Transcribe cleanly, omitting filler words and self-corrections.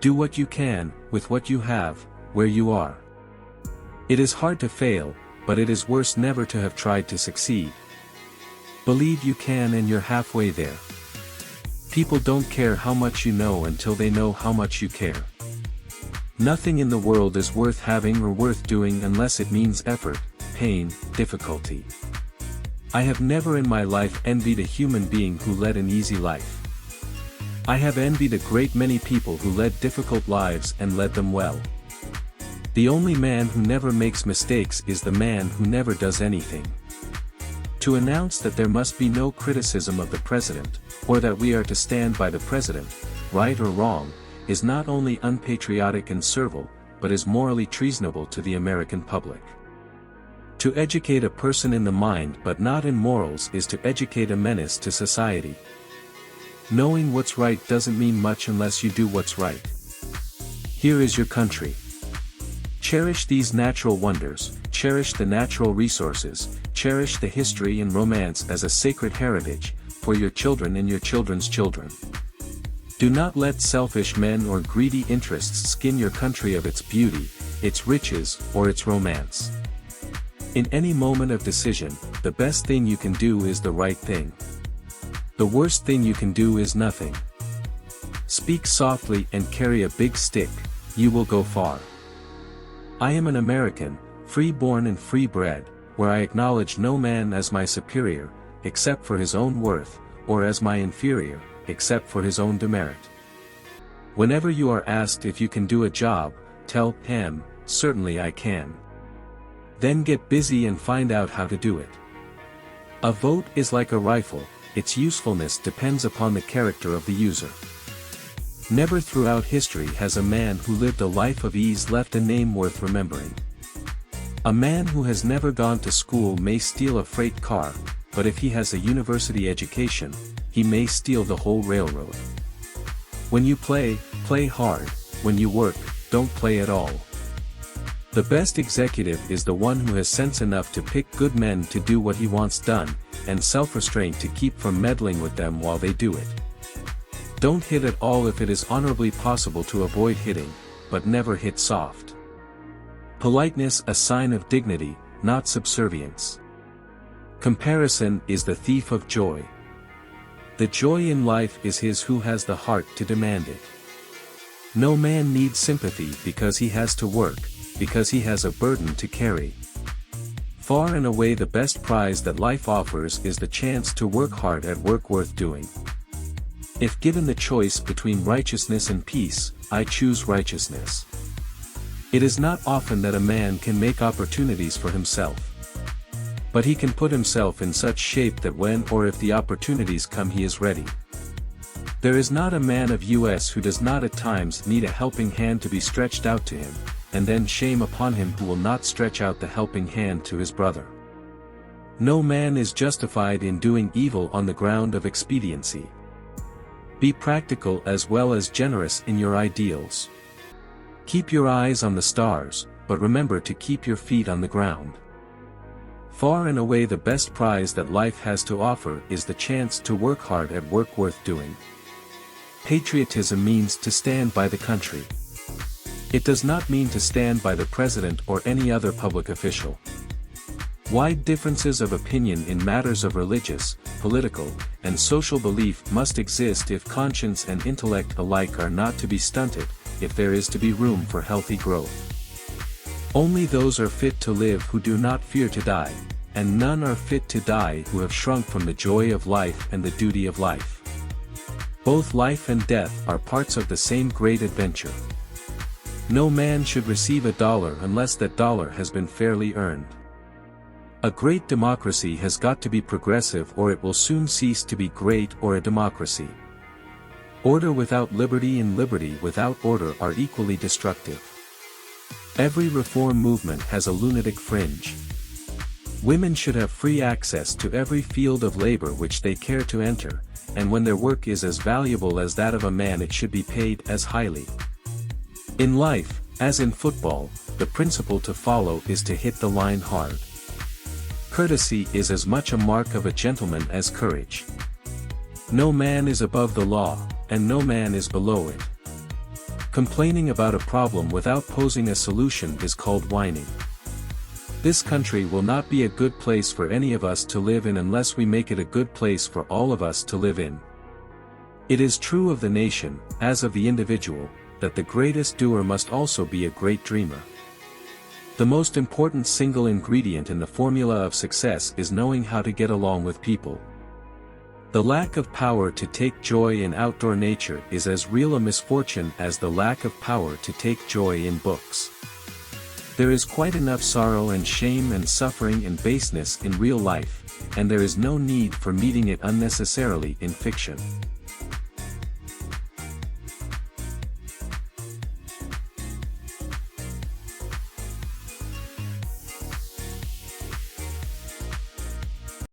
Do what you can, with what you have, where you are. It is hard to fail, but it is worse never to have tried to succeed. Believe you can and you're halfway there. People don't care how much you know until they know how much you care. Nothing in the world is worth having or worth doing unless it means effort, pain, difficulty. I have never in my life envied a human being who led an easy life. I have envied a great many people who led difficult lives and led them well. The only man who never makes mistakes is the man who never does anything. To announce that there must be no criticism of the president, or that we are to stand by the president, right or wrong, is not only unpatriotic and servile, but is morally treasonable to the American public. To educate a person in the mind but not in morals is to educate a menace to society. Knowing what's right doesn't mean much unless you do what's right. Here is your country. Cherish these natural wonders, cherish the natural resources, cherish the history and romance as a sacred heritage, for your children and your children's children. Do not let selfish men or greedy interests skin your country of its beauty, its riches, or its romance. In any moment of decision, the best thing you can do is the right thing. The worst thing you can do is nothing. Speak softly and carry a big stick, you will go far. I am an American, free-born and free-bred, where I acknowledge no man as my superior, except for his own worth, or as my inferior, except for his own demerit. Whenever you are asked if you can do a job, tell him, certainly I can. Then get busy and find out how to do it. A vote is like a rifle, its usefulness depends upon the character of the user. Never throughout history has a man who lived a life of ease left a name worth remembering. A man who has never gone to school may steal a freight car, but if he has a university education, he may steal the whole railroad. When you play, play hard, when you work, don't play at all. The best executive is the one who has sense enough to pick good men to do what he wants done, and self-restraint to keep from meddling with them while they do it. Don't hit at all if it is honorably possible to avoid hitting, but never hit soft. Politeness a sign of dignity, not subservience. Comparison is the thief of joy. The joy in life is his who has the heart to demand it. No man needs sympathy because he has to work, because he has a burden to carry. Far and away the best prize that life offers is the chance to work hard at work worth doing. If given the choice between righteousness and peace, I choose righteousness. It is not often that a man can make opportunities for himself. But he can put himself in such shape that when or if the opportunities come he is ready. There is not a man of US who does not at times need a helping hand to be stretched out to him, and then shame upon him who will not stretch out the helping hand to his brother. No man is justified in doing evil on the ground of expediency. Be practical as well as generous in your ideals. Keep your eyes on the stars, but remember to keep your feet on the ground. Far and away the best prize that life has to offer is the chance to work hard at work worth doing. Patriotism means to stand by the country. It does not mean to stand by the president or any other public official. Wide differences of opinion in matters of religious, political, and social belief must exist if conscience and intellect alike are not to be stunted, if there is to be room for healthy growth. Only those are fit to live who do not fear to die, and none are fit to die who have shrunk from the joy of life and the duty of life. Both life and death are parts of the same great adventure. No man should receive $1 unless that dollar has been fairly earned. A great democracy has got to be progressive or it will soon cease to be great or a democracy. Order without liberty and liberty without order are equally destructive. Every reform movement has a lunatic fringe. Women should have free access to every field of labor which they care to enter, and when their work is as valuable as that of a man it should be paid as highly. In life, as in football, the principle to follow is to hit the line hard. Courtesy is as much a mark of a gentleman as courage. No man is above the law, and no man is below it. Complaining about a problem without posing a solution is called whining. This country will not be a good place for any of us to live in unless we make it a good place for all of us to live in. It is true of the nation, as of the individual, that the greatest doer must also be a great dreamer. The most important single ingredient in the formula of success is knowing how to get along with people. The lack of power to take joy in outdoor nature is as real a misfortune as the lack of power to take joy in books. There is quite enough sorrow and shame and suffering and baseness in real life, and there is no need for meeting it unnecessarily in fiction.